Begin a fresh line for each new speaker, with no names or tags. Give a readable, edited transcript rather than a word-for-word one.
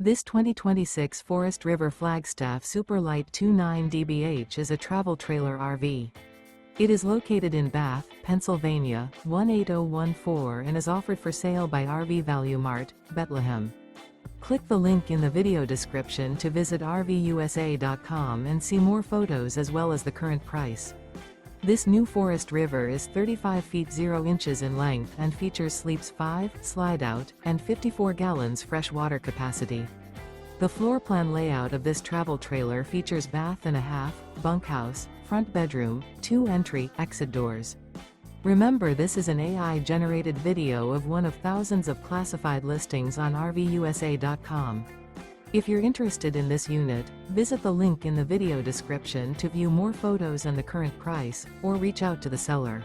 This 2026 Forest River Flagstaff Super Lite 29 dbh is a travel trailer RV. It is located in Bath, Pennsylvania, 18014 and is offered for sale by RV Value Mart, Behtlehem. Click the link in the video description to visit RVUSA.com and see more photos as well as the current price. This new Forest River is 35 feet 0 inches in length and features sleeps 5, Slideout, and 54 gallons fresh water capacity. The floor plan layout of this travel trailer features bath and a half, bunkhouse, front bedroom, 2 entry/exit doors. Remember, this is an AI-generated video of one of thousands of classified listings on RVUSA.com. If you're interested in this unit, visit the link in the video description to view more photos and the current price, or reach out to the seller.